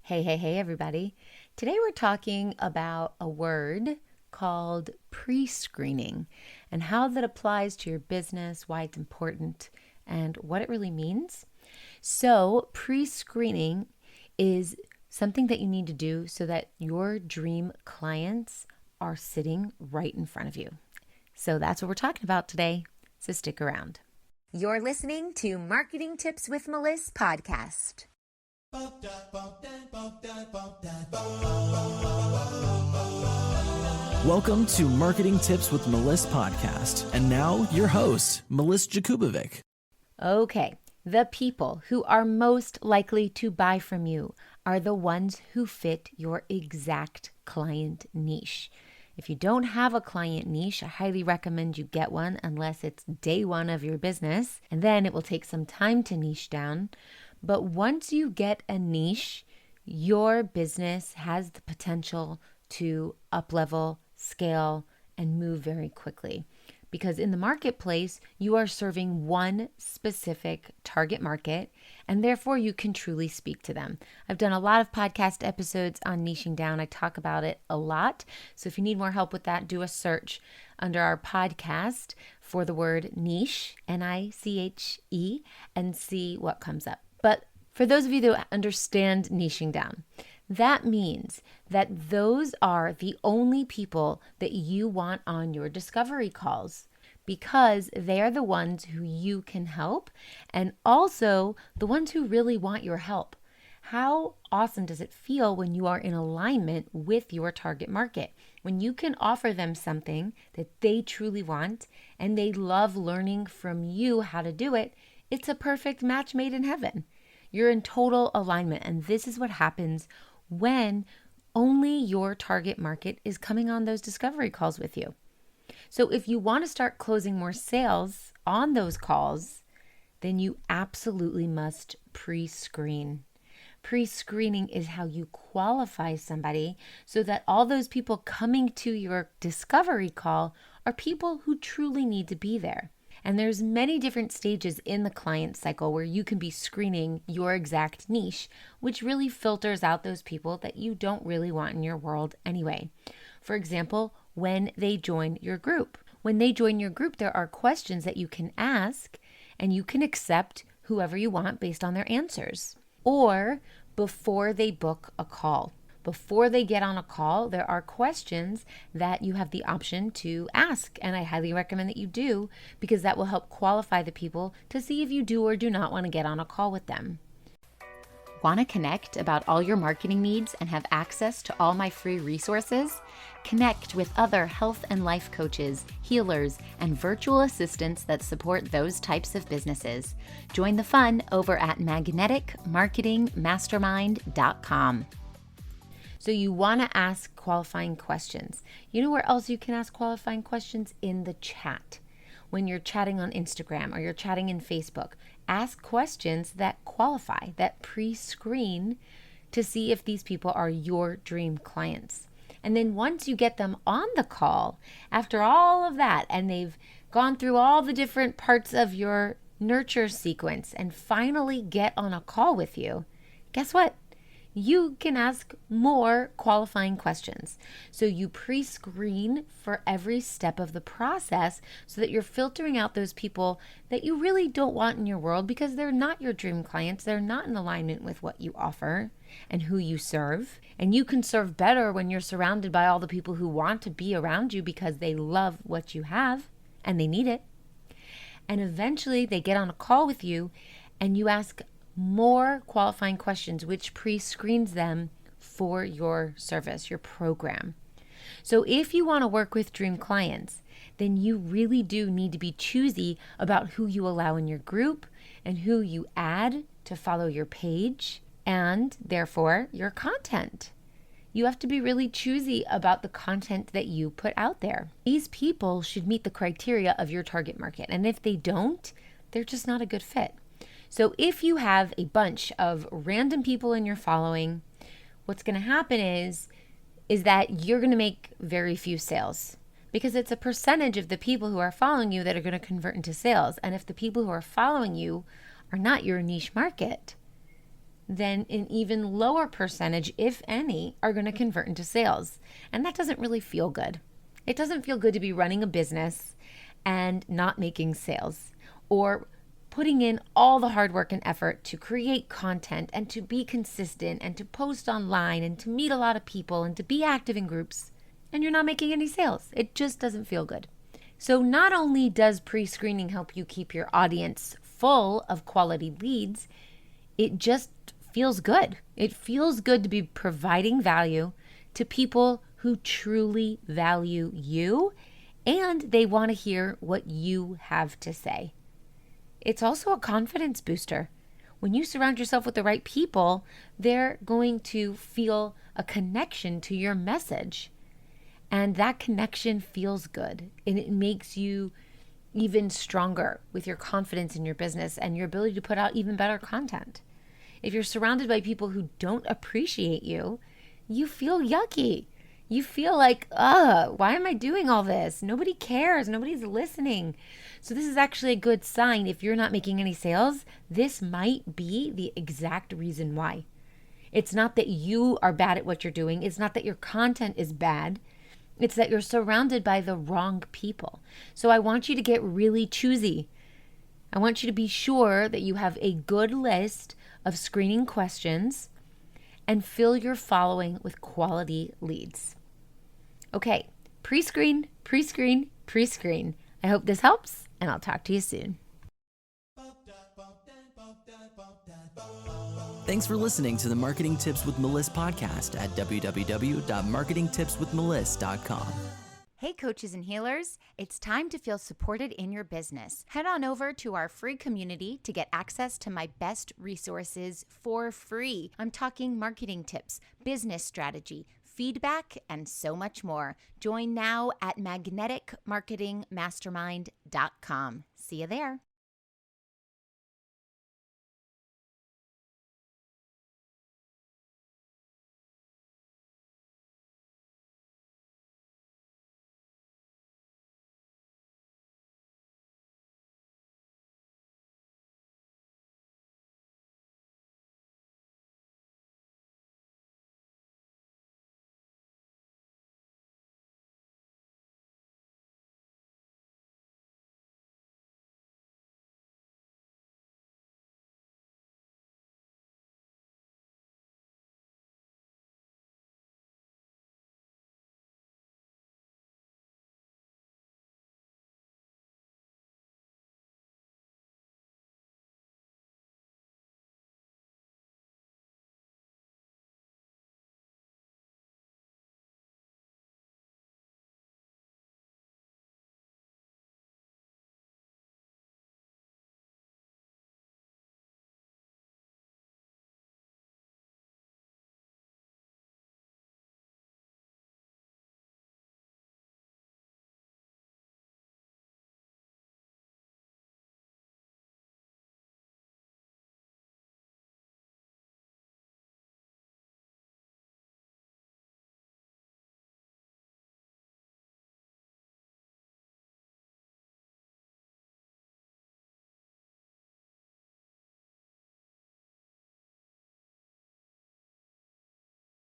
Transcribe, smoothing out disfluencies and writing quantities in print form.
Hey, everybody. Today we're talking about a word called pre-screening and how that applies to your business, why it's important, and what it really means. So, pre-screening is something that you need to do so that your dream clients are sitting right in front of you. So, that's what we're talking about today. So, stick around. You're listening to Marketing Tips with Meliss podcast. Welcome to Marketing Tips with Meliss podcast. And now your host, Meliss-Ep. Okay, the people who are most likely to buy from you are the ones who fit your exact client niche. If you don't have a client niche, I highly recommend you get one unless it's day one of your business, and then it will take some time to niche down. But once you get a niche, your business has the potential to up-level, scale, and move very quickly. Because in the marketplace, you are serving one specific target market, and therefore you can truly speak to them. I've done a lot of podcast episodes on niching down. I talk about it a lot. So if you need more help with that, do a search under our podcast for the word niche, N-I-C-H-E, and see what comes up. But for those of you that understand niching down, that means that those are the only people that you want on your discovery calls because they are the ones who you can help and also the ones who really want your help. How awesome does it feel when you are in alignment with your target market? When you can offer them something that they truly want and they love learning from you how to do it, it's a perfect match made in heaven. You're in total alignment, and this is what happens when only your target market is coming on those discovery calls with you. So if you want to start closing more sales on those calls, then you absolutely must pre-screen. Pre-screening is how you qualify somebody so that all those people coming to your discovery call are people who truly need to be there. And there's many different stages in the client cycle where you can be screening your exact niche, which really filters out those people that you don't really want in your world anyway. For example, when they join your group. When they join your group, there are questions that you can ask and you can accept whoever you want based on their answers. Or before they book a call. Before they get on a call, there are questions that you have the option to ask, and I highly recommend that you do because that will help qualify the people to see if you do or do not want to get on a call with them. Want to connect about all your marketing needs and have access to all my free resources? Connect with other health and life coaches, healers, and virtual assistants that support those types of businesses. Join the fun over at magneticmarketingmastermind.com. So you want to ask qualifying questions. You know where else you can ask qualifying questions? In the chat. When you're chatting on Instagram or you're chatting in Facebook, ask questions that qualify, that pre-screen to see if these people are your dream clients. And then once you get them on the call, after all of that, and they've gone through all the different parts of your nurture sequence and finally get on a call with you, guess what? You can ask more qualifying questions. So you pre-screen for every step of the process so that you're filtering out those people that you really don't want in your world because they're not your dream clients. They're not in alignment with what you offer and who you serve. And you can serve better when you're surrounded by all the people who want to be around you because they love what you have and they need it. And eventually they get on a call with you and you ask more qualifying questions, which pre-screens them for your service, your program. So if you want to work with dream clients, then you really do need to be choosy about who you allow in your group and who you add to follow your page and therefore your content. You have to be really choosy about the content that you put out there. These people should meet the criteria of your target market. And if they don't, they're just not a good fit. So if you have a bunch of random people in your following, what's going to happen is that you're going to make very few sales because it's a percentage of the people who are following you that are going to convert into sales. And if the people who are following you are not your niche market, then an even lower percentage, if any, are going to convert into sales. And that doesn't really feel good. It doesn't feel good to be running a business and not making sales, or putting in all the hard work and effort to create content and to be consistent and to post online and to meet a lot of people and to be active in groups, and you're not making any sales. It just doesn't feel good. So not only does pre-screening help you keep your audience full of quality leads, it just feels good. It feels good to be providing value to people who truly value you, and they want to hear what you have to say. It's also a confidence booster. When you surround yourself with the right people, they're going to feel a connection to your message. And that connection feels good, and it makes you even stronger with your confidence in your business and your ability to put out even better content. If you're surrounded by people who don't appreciate you, you feel yucky. You feel like, why am I doing all this? Nobody cares. Nobody's listening. So this is actually a good sign. If you're not making any sales, this might be the exact reason why. It's not that you are bad at what you're doing. It's not that your content is bad. It's that you're surrounded by the wrong people. So I want you to get really choosy. I want you to be sure that you have a good list of screening questions and fill your following with quality leads. Okay, pre-screen, pre-screen, pre-screen. I hope this helps, and I'll talk to you soon. Thanks for listening to the Marketing Tips with Meliss podcast at www.marketingtipswithmeliss.com. Hey, coaches and healers, it's time to feel supported in your business. Head on over to our free community to get access to my best resources for free. I'm talking marketing tips, business strategy, feedback, and so much more. Join now at magneticmarketingmastermind.com. See you there.